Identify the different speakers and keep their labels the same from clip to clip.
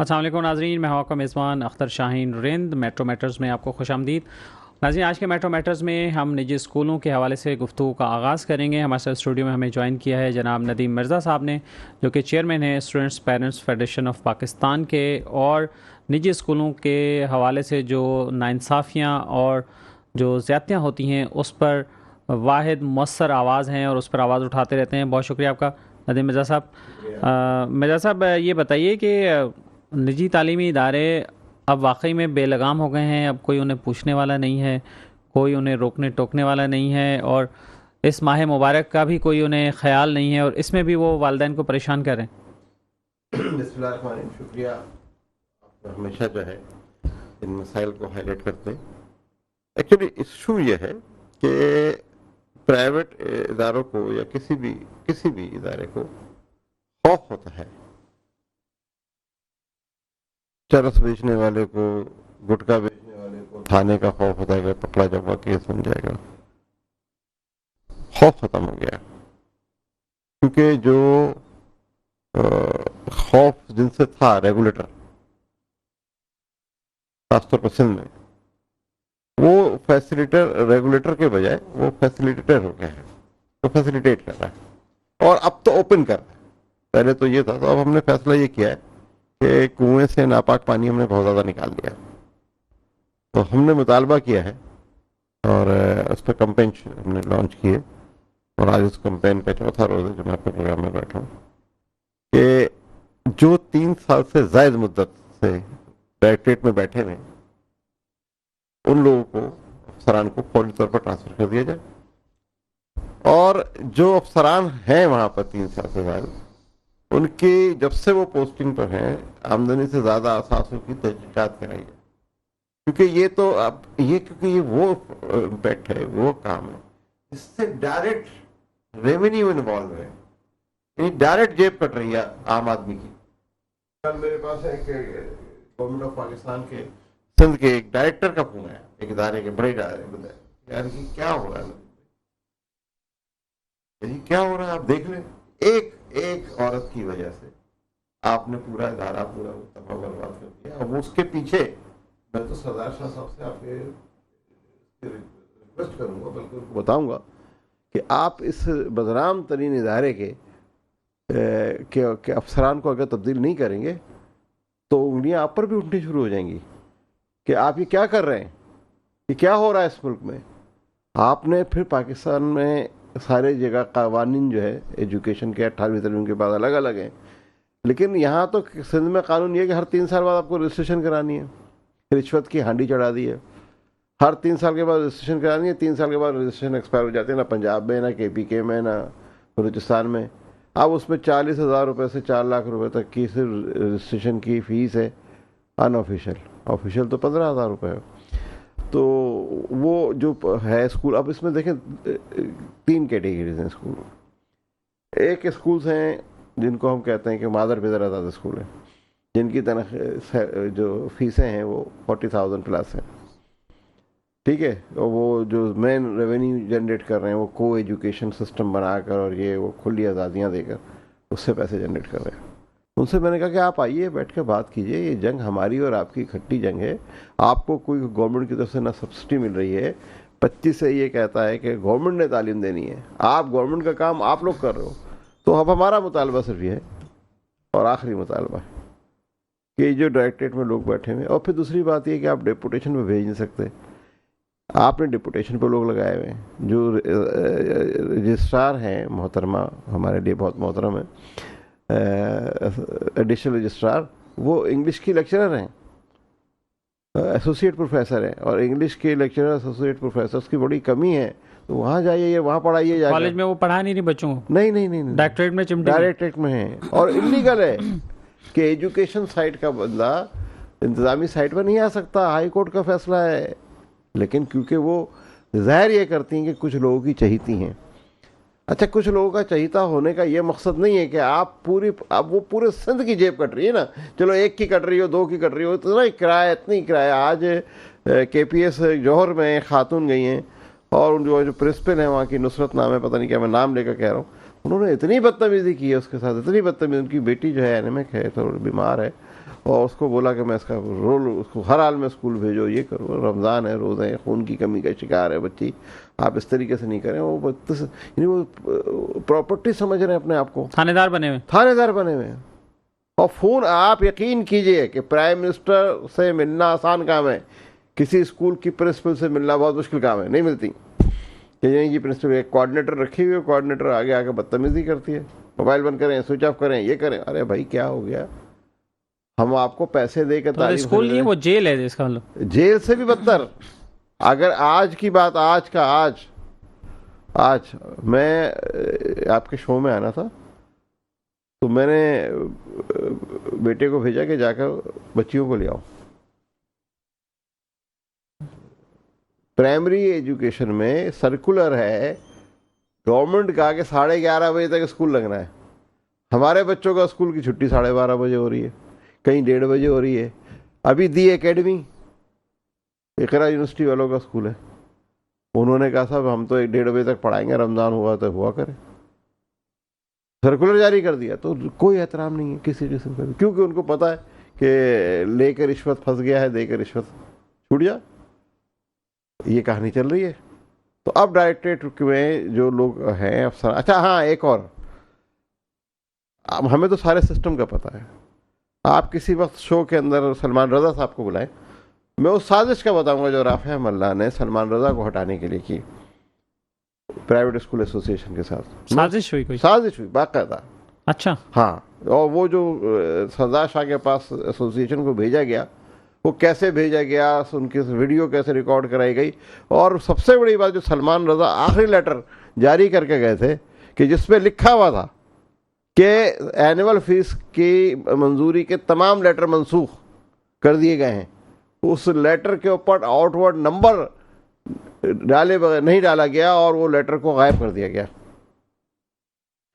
Speaker 1: السلام علیکم ناظرین، میں ہوں آپ کا میزبان اختر شاہین رند۔ میٹرو میٹرز میں آپ کو خوش آمدید۔ ناظرین، آج کے میٹرو میٹرز میں ہم نجی اسکولوں کے حوالے سے گفتگو کا آغاز کریں گے۔ ہمارے ساتھ اسٹوڈیو میں ہمیں جوائن کیا ہے جناب ندیم مرزا صاحب نے، جو کہ چیئرمین ہیں students parents federation of Pakistan کے، اور نجی اسکولوں کے حوالے سے جو ناانصافیاں اور جو زیادتیاں ہوتی ہیں اس پر واحد مؤثر آواز ہیں اور اس پر آواز اٹھاتے رہتے ہیں۔ بہت شکریہ آپ کا ندیم مرزا صاحب۔ مرزا صاحب، یہ بتائیے کہ نجی تعلیمی ادارے اب واقعی میں بے لگام ہو گئے ہیں، اب کوئی انہیں پوچھنے والا نہیں ہے، کوئی انہیں روکنے ٹوکنے والا نہیں ہے، اور اس ماہ مبارک کا بھی کوئی انہیں خیال نہیں ہے، اور اس میں بھی وہ والدین کو پریشان کر رہے ہیں۔
Speaker 2: بسم اللہ الرحمن الرحیم۔ شکریہ، آپ ہمیشہ جو ہے ان مسائل کو ہائی لائٹ کرتے ہیں۔ ایکچولی ایشو یہ ہے کہ پرائیویٹ اداروں کو یا کسی بھی ادارے کو خوف ہوتا ہے، چرس بیچنے والے کو، گٹکا بیچنے والے کو تھانے کا خوف ہوتا ہے کہ پکڑا جب وہ کیس بن جائے گا۔ خوف ختم ہو گیا، کیونکہ جو خوف جن سے تھا ریگولیٹر، خاص طور پر سندھ میں، وہ ریگولیٹر کے بجائے وہ فیسیلیٹیٹر ہو گیا ہے، وہ فیسیلیٹیٹ کر رہا ہے، اور اب تو اوپن کر رہا ہے۔ پہلے تو یہ تھا، تو اب ہم نے فیصلہ یہ کیا ہے کہ کنویں سے ناپاک پانی ہم نے بہت زیادہ نکال دیا، تو ہم نے مطالبہ کیا ہے اور اس پہ کمپین ہم نے لانچ کی ہے، اور آج اس کمپین کا چوتھا روز ہے جو میں اپنے پروگرام میں بیٹھا ہوں، کہ جو 3 سال سے زائد مدت سے ڈائریکٹریٹ میں بیٹھے ہوئے ان لوگوں کو، افسران کو فوری طور پر ٹرانسفر کر دیا جائے، اور جو افسران ہیں وہاں پر 3 سال سے زائد، ان کی جب سے وہ پوسٹنگ پر ہیں آمدنی سے زیادہ اثاثوں کی تحقیقات کرائی ہے، کیونکہ یہ تو اب کیونکہ یہ وہ امپیکٹ ہے، وہ کام ہے اس سے ڈائریکٹ ریونیو انوالو ہے، یعنی ڈائریکٹ جیب کٹ رہی ہے عام آدمی کی۔ کل میرے پاس ایک گورنمنٹ آف پاکستان کے سندھ کے ایک ڈائریکٹر کا فون ہے، ایک ادارے کے بڑے ادارے، یار کہ کیا ہو رہا ہے، کیا ہو رہا ہے، آپ دیکھ لیں، ایک عورت کی وجہ سے آپ نے پورا ادارہ پورا تباہ برباد کر دیا۔ اور وہ اس کے پیچھے میں تو سردار شاہ صاحب سے آپ کے ریکویسٹ کروں گا، بلکہ ان کو بتاؤں گا کہ آپ اس بدنام ترین ادارے کے افسران کو اگر تبدیل نہیں کریں گے تو انگلیاں آپ پر بھی اٹھنی شروع ہو جائیں گی کہ آپ یہ کیا کر رہے ہیں، یہ کیا ہو رہا ہے اس ملک میں۔ آپ نے پھر پاکستان میں سارے جگہ قوانین جو ہے ایجوکیشن کے 18ویں ترمیم کے بعد الگ الگ ہیں، لیکن یہاں تو سندھ میں قانون یہ ہے کہ ہر 3 سال بعد آپ کو رجسٹریشن کرانی ہے، رشوت کی ہانڈی چڑھا دی ہے، ہر 3 سال کے بعد رجسٹریشن کرانی ہے، 3 سال کے بعد رجسٹریشن ایکسپائر ہو جاتے ہیں، نہ پنجاب میں، نہ KPK میں، نہ بلوچستان میں۔ اب اس میں 40,000 روپے سے 4 لاکھ روپے تک کی صرف رجسٹریشن کی فیس ہے، ان آفیشیل تو 15,000 روپے ہے۔ تو وہ جو ہے اسکول، اب اس میں دیکھیں 3 کیٹیگریز ہیں اسکول۔ ایک اسکولز ہیں جن کو ہم کہتے ہیں کہ مادر پدر آزاد اسکول ہیں، جن کی جو فیسیں ہیں وہ 40,000 پلس ہیں، ٹھیک ہے، اور وہ جو مین ریونیو جنریٹ کر رہے ہیں وہ کو ایجوکیشن سسٹم بنا کر اور یہ وہ کھلی آزادیاں دے کر اس سے پیسے جنریٹ کر رہے ہیں۔ ان سے میں نے کہا کہ آپ آئیے، بیٹھ کے بات کیجئے، یہ جنگ ہماری اور آپ کی کھٹی جنگ ہے، آپ کو کوئی گورنمنٹ کی طرف سے نہ سبسڈی مل رہی ہے۔ 25 سے یہ کہتا ہے کہ گورنمنٹ نے تعلیم دینی ہے، آپ گورنمنٹ کا کام آپ لوگ کر رہے ہو، تو اب ہمارا مطالبہ صرف یہ ہے، اور آخری مطالبہ ہے کہ جو ڈائریکٹریٹ میں لوگ بیٹھے ہوئے، اور پھر دوسری بات یہ کہ آپ ڈیپوٹیشن پہ بھیج نہیں سکتے، آپ نے ڈپوٹیشن پہ لوگ لگائے ہوئے ہیں، جو رجسٹرار ہیں محترمہ، ہمارے لیے بہت محترم ہے، ایڈیشنل رجسٹرار، وہ انگلش کی لیکچرر ہیں، ایسوسیٹ پروفیسر ہیں، اور انگلش کے لیکچرر ایسوسیٹ پروفیسرز کی بڑی کمی ہے، تو وہاں جائیے، وہاں پڑھائیے جا کے۔
Speaker 1: کالج میں وہ پڑھا نہیں رہی بچوں کو؟
Speaker 2: نہیں، ڈائریکٹریٹ میں ہیں، اور انلیگل ہے کہ ایجوکیشن سائٹ کا بندہ انتظامی سائٹ پر نہیں آ سکتا، ہائی کورٹ کا فیصلہ ہے، لیکن کیونکہ وہ ظاہر یہ کرتی ہیں کہ کچھ لوگوں کی چہیتی ہیں۔ اچھا، کچھ لوگوں کا چہیتا ہونے کا یہ مقصد نہیں ہے کہ آپ اب وہ پورے سندھ کی جیب کٹ رہی ہے نا، چلو 1 کی کٹ رہی ہو، 2 کی کٹ رہی ہو، اتنی کرایہ۔ آج KPS جوہر میں خاتون گئی ہیں، اور جو پرنسپل ہیں وہاں کی، نصرت نام ہے، پتہ نہیں کیا، میں نام لے کر کہہ رہا ہوں، انہوں نے اتنی بدتمیزی کی ہے اس کے ساتھ، اتنی بدتمیزی۔ ان کی بیٹی جو ہے اینیمک ہے، تھوڑی بیمار ہے، اور اس کو بولا کہ میں اس کا رول اس کو ہر حال میں اسکول بھیجو، یہ کرو، رمضان ہے، روزے ہیں، خون کی کمی کا شکار ہے بچی، آپ اس طریقے سے نہیں کریں. یعنی وہ پراپرٹی سمجھ رہے ہیں اپنے آپ کو،
Speaker 1: تھانے دار بنے ہوئے،
Speaker 2: تھانے دار بنے ہوئے ہیں. اور فون آپ یقین کیجئے کہ پرائم منسٹر سے ملنا آسان کام ہے، کسی اسکول کی پرنسپل سے ملنا بہت مشکل کام ہے، نہیں ملتی. کہ یہ پرنسپل ایک کوآرڈینیٹر رکھی ہوئی ہے، کوآرڈینیٹر آگے آگے بدتمیزی کرتی ہے، موبائل بند کریں، سوئچ آف کریں، یہ کریں. ارے بھائی کیا ہو گیا؟ ہم آپ کو پیسے دے کے تعلیم،
Speaker 1: اسکول نہیں ہے وہ جیل ہے اس کا مطلب.
Speaker 2: جیل سے بھی بدتر. اگر آج کی بات، آج میں آپ کے شو میں آنا تھا تو میں نے بیٹے کو بھیجا کہ جا کر بچیوں کو لے آؤ. پرائمری ایجوکیشن میں سرکولر ہے گورنمنٹ کا کہ 11:30 بجے تک اسکول لگنا ہے. ہمارے بچوں کا اسکول کی چھٹی 12:30 بجے ہو رہی ہے، کہیں 1:30 بجے ہو رہی ہے. ابھی دی اکیڈمی اقرا یونیورسٹی والوں کا اسکول ہے، انہوں نے کہا صاحب ہم تو 1:30 بجے تک پڑھائیں گے، رمضان ہوا تو ہوا کرے. سرکولر جاری کر دیا تو کوئی احترام نہیں ہے کسی قسم کا، کیونکہ ان کو پتا ہے کہ لے کے رشوت پھنس گیا ہے، دے کے رشوت چھوٹ جا. یہ کہانی چل رہی ہے. تو اب ڈائریکٹریٹ میں جو لوگ ہیں افسر، اچھا ہاں ایک اور، ہمیں تو سارے سسٹم کا پتہ ہے. آپ کسی وقت شو کے اندر سلمان رضا صاحب کو بلائیں، میں اس سازش کا بتاؤں گا جو رافع ملا نے سلمان رضا کو ہٹانے کے لیے کی پرائیویٹ اسکول ایسوسی ایشن کے ساتھ.
Speaker 1: سازش ہوئی کوئی؟
Speaker 2: سازش ہوئی باقاعدہ.
Speaker 1: اچھا
Speaker 2: ہاں. اور وہ جو سزا شاہ کے پاس ایسوسی ایشن کو بھیجا گیا، وہ کیسے بھیجا گیا، ان کی ویڈیو کیسے ریکارڈ کرائی گئی. اور سب سے بڑی بات جو سلمان رضا آخری لیٹر جاری کر کے گئے تھے کہ جس میں لکھا ہوا تھا کہ اینول فیس کی منظوری کے تمام لیٹر منسوخ کر دیے گئے ہیں، اس لیٹر کے اوپر آؤٹ ورڈ نمبر ڈالے بغیر نہیں ڈالا گیا اور وہ لیٹر کو غائب کر دیا گیا.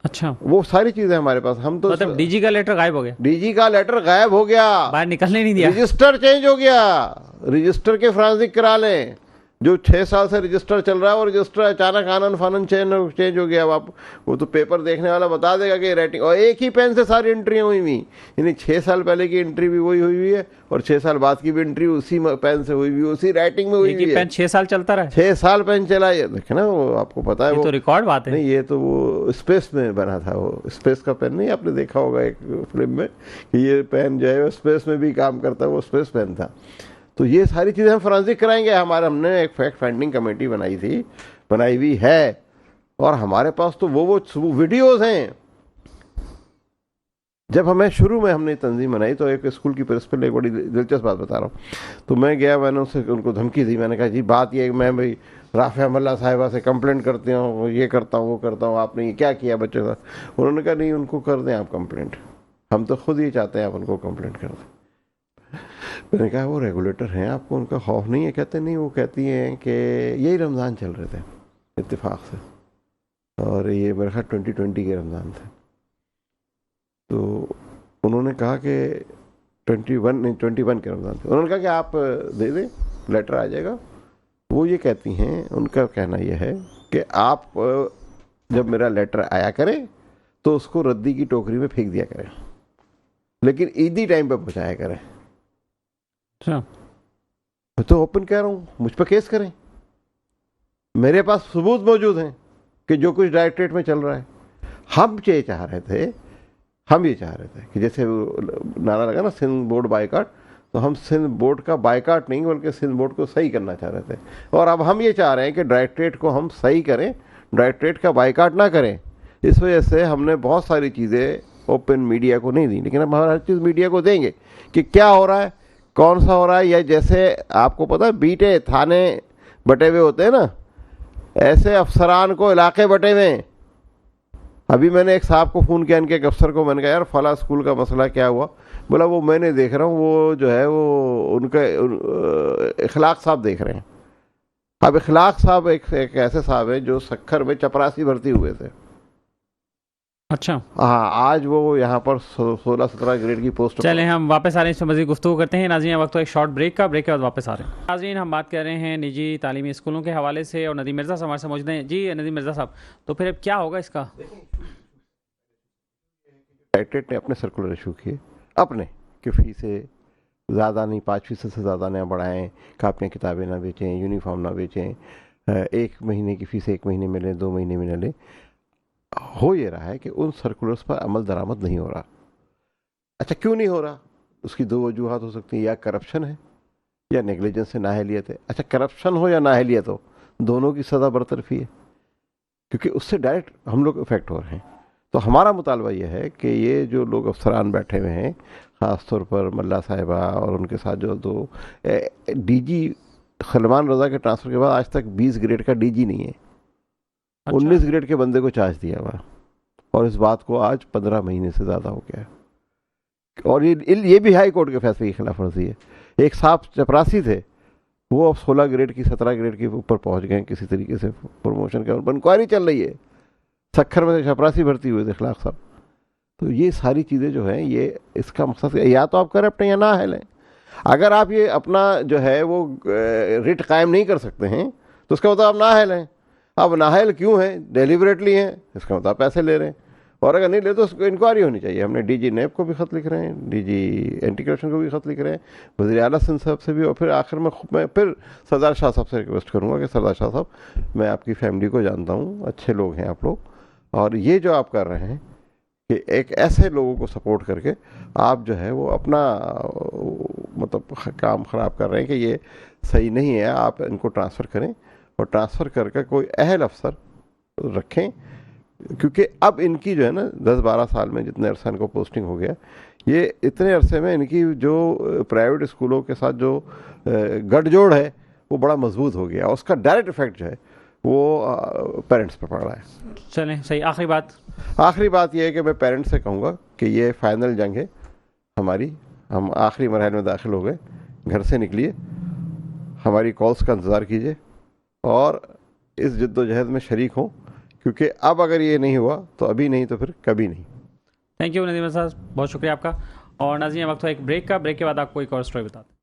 Speaker 1: اچھا
Speaker 2: وہ ساری چیزیں ہمارے پاس. ہم تو
Speaker 1: مطلب ڈی جی کا لیٹر غائب ہو گیا،
Speaker 2: ڈی جی کا لیٹر غائب ہو گیا،
Speaker 1: باہر نکلنے نہیں دیا.
Speaker 2: رجسٹر چینج ہو گیا. رجسٹر کے فرانسک کرا لیں، جو 6 سال سے رجسٹر چل رہا ہے، وہ رجسٹر اچانک آنن فانن چینج ہو گیا. اب آپ وہ تو پیپر دیکھنے والا بتا دے گا کہ رائٹنگ، اور ایک ہی پین سے ساری انٹریاں ہوئی ہوئی، یعنی 6 سال پہلے کی انٹری بھی وہی ہوئی ہوئی ہے اور 6 سال بعد کی بھی انٹری اسی پین سے ہوئی ہوئی، اسی رائٹنگ میں ہوئی ہوئی ہے.
Speaker 1: پین 6 سال چلتا رہا،
Speaker 2: 6 سال پین چلا. یہ دیکھیں نا، وہ آپ کو پتا ہے،
Speaker 1: یہ
Speaker 2: وہ
Speaker 1: تو ریکارڈ بات ہے.
Speaker 2: نہیں، یہ تو وہ اسپیس میں بنا تھا. وہ اسپیس کا پین نہیں، آپ نے دیکھا ہوگا ایک فلم میں کہ یہ پین جو ہے وہ اسپیس میں بھی کام کرتا ہے، وہ اسپیس پین تھا. تو یہ ساری چیزیں ہم فرانسک کرائیں گے. ہم نے ایک فیکٹ فائنڈنگ کمیٹی بنائی ہوئی ہے، اور ہمارے پاس تو وہ ویڈیوز ہیں. جب ہم نے تنظیم بنائی تو ایک اسکول کی پرنسپل، ایک بڑی دلچسپ بات بتا رہا ہوں، تو میں گیا، میں نے ان کو دھمکی دی. میں نے کہا جی بات یہ ہے کہ میں بھائی رافع ملا صاحبہ سے کمپلینٹ کرتے ہوں، یہ کرتا ہوں، وہ کرتا ہوں، آپ نے یہ کیا کیا بچوں کا. انہوں نے کہا نہیں، ان کو کر دیں آپ کمپلینٹ، ہم تو خود ہی چاہتے ہیں آپ ان کو کمپلینٹ کر دیں. میں نے کہا وہ ریگولیٹر ہیں، آپ کو ان کا خوف نہیں ہے؟ کہتے نہیں، وہ کہتی ہیں کہ یہی رمضان چل رہے تھے اتفاق سے، اور یہ میرے خیال 2020 کے رمضان تھے. تو انہوں نے کہا کہ 21 کے رمضان تھے. انہوں نے کہا کہ آپ دے دیں، لیٹر آ جائے گا. وہ یہ کہتی ہیں، ان کا کہنا یہ ہے کہ آپ جب میرا لیٹر آیا کریں تو اس کو ردی کی ٹوکری میں پھینک دیا کریں، لیکن عیدی ٹائم پہ پہنچایا کریں.
Speaker 1: اچھا
Speaker 2: میں تو اوپن کہہ رہا ہوں، مجھ پہ کیس کریں، میرے پاس ثبوت موجود ہیں کہ جو کچھ ڈائریکٹریٹ میں چل رہا ہے. ہم یہ چاہ رہے تھے کہ جیسے نعرہ لگا نا سندھ بورڈ بائیکاٹ، تو ہم سندھ بورڈ کا بائیکاٹ نہیں بلکہ سندھ بورڈ کو صحیح کرنا چاہ رہے تھے. اور اب ہم یہ چاہ رہے ہیں کہ ڈائریکٹریٹ کو ہم صحیح کریں، ڈائریکٹریٹ کا بائیکاٹ نہ کریں. اس وجہ سے ہم نے بہت ساری چیزیں اوپن میڈیا کو نہیں دی، لیکن اب ہر چیز میڈیا کو دیں گے کہ کیا ہو رہا ہے، کون سا ہو رہا ہے. یا جیسے آپ کو پتہ ہے بیٹے تھانے بٹے ہوئے ہوتے ہیں نا، ایسے افسران کو علاقے بٹے ہوئے ہیں. ابھی میں نے ایک صاحب کو فون کیا، ان کے ایک افسر کو، میں نے کہا یار فلاں اسکول کا مسئلہ کیا ہوا؟ بولا وہ میں نے دیکھ رہا ہوں، وہ جو ہے وہ ان کا اخلاق صاحب دیکھ رہے ہیں. اب اخلاق صاحب ایک ایسے صاحب ہیں جو سکھر میں چپراسی بھرتی ہوئے تھے.
Speaker 1: اچھا
Speaker 2: ہاں، آج وہ یہاں پر 16-17 گریڈ کی پوسٹ.
Speaker 1: چلیں ہم واپس آ رہے ہیں، اس میں مزید گفتگو کرتے ہیں. ناظرین وقت ایک شارٹ بریک کا، بریک کے بعد واپس آ رہے ہیں. ناظرین ہم بات کر رہے ہیں نجی تعلیمی اسکولوں کے حوالے سے، اور ندیم مرزا صاحب ہمارے سے موجود ہیں. جی ندیم مرزا صاحب، تو پھر اب کیا ہوگا اس کا؟
Speaker 2: ڈائریکٹریٹ نے اپنے سرکولر ایشو کیے، اپنے کہ فیسیں زیادہ نہیں 5% سے زیادہ نہ بڑھائیں, کاپیاں کتابیں نہ بیچیں, یونیفارم نہ بیچیں, 1 مہینے کی فیس 1 مہینے میں لیں, 2 مہینے میں نہ لیں. ہو یہ رہا ہے کہ ان سرکولرز پر عمل درآمد نہیں ہو رہا. اچھا کیوں نہیں ہو رہا؟ اس کی 2 وجوہات ہو سکتی ہیں, یا کرپشن ہے یا نیگلیجنس ہے, نااہلیت ہے. اچھا کرپشن ہو یا نااہلیت ہو, دونوں کی سزا برطرفی ہے, کیونکہ اس سے ڈائریکٹ ہم لوگ افیکٹ ہو رہے ہیں. تو ہمارا مطالبہ یہ ہے کہ یہ جو لوگ افسران بیٹھے ہوئے ہیں, خاص طور پر ملا صاحبہ اور ان کے ساتھ جو 2 ڈی جی سلمان رضا کے ٹرانسفر کے بعد آج تک 20 گریڈ کا ڈی جی نہیں ہے. 19 گریڈ کے بندے کو چارج دیا ہوا, اور اس بات کو آج 15 مہینے سے زیادہ ہو گیا ہے. اور یہ بھی ہائی کورٹ کے فیصلے کی خلاف ورزی ہے. ایک صاحب چپراسی تھے, وہ اب 16 گریڈ کی 17 گریڈ کے اوپر پہنچ گئے کسی طریقے سے پروموشن کے, اور انکوائری چل رہی ہے. سکھر میں سے چپراسی بھرتی ہوئے تھے اخلاق صاحب. تو یہ ساری چیزیں جو ہیں, یہ اس کا مقصد یا تو آپ کرپٹ ہیں یا نااہل ہیں. اگر آپ یہ اپنا جو ہے وہ ریٹ قائم نہیں کر سکتے ہیں تو اس کا مطلب آپ نااہل ہیں. آپ نااہل کیوں ہیں؟ ڈیلیبریٹلی ہیں, اس کا مطلب پیسے لے رہے ہیں. اور اگر نہیں لے تو اس کو انکوائری ہونی چاہیے. ہم نے ڈی جی نیب کو بھی خط لکھ رہے ہیں, ڈی جی اینٹی کرپشن کو بھی خط لکھ رہے ہیں, وزیر اعلیٰ سندھ صاحب سے بھی, اور پھر آخر میں پھر سردار شاہ صاحب سے ریکویسٹ کروں گا کہ سردار شاہ صاحب, میں آپ کی فیملی کو جانتا ہوں, اچھے لوگ ہیں آپ لوگ, اور یہ جو آپ کر رہے ہیں کہ ایک ایسے لوگوں کو سپورٹ کر کے آپ جو ہے وہ اپنا مطلب کام خراب کر رہے ہیں, کہ یہ صحیح نہیں ہے. آپ ان کو ٹرانسفر کریں, اور ٹرانسفر کر کے کوئی اہل افسر رکھیں, کیونکہ اب ان کی جو ہے نا 10-12 سال میں جتنے عرصہ ان کو پوسٹنگ ہو گیا, یہ اتنے عرصے میں ان کی جو پرائیویٹ اسکولوں کے ساتھ جو گٹھ جوڑ ہے وہ بڑا مضبوط ہو گیا. اس کا ڈائریکٹ افیکٹ جو ہے وہ پیرنٹس پہ پڑ رہا ہے.
Speaker 1: چلیں صحیح.
Speaker 2: آخری بات یہ ہے کہ میں پیرنٹس سے کہوں گا کہ یہ فائنل جنگ ہے ہماری. ہم آخری مرحلے میں داخل ہو گئے, گھر سے نکلیے, ہماری کالز کا انتظار کیجیے, اور اس جد و جہد میں شریک ہوں, کیونکہ اب اگر یہ نہیں ہوا تو ابھی نہیں تو پھر کبھی نہیں.
Speaker 1: تھینک یو ندیم صاحب, بہت شکریہ آپ کا. اور ناظرین وقت ہو ایک بریک کا, بریک کے بعد آپ کو ایک اور اسٹوری بتاتے ہیں.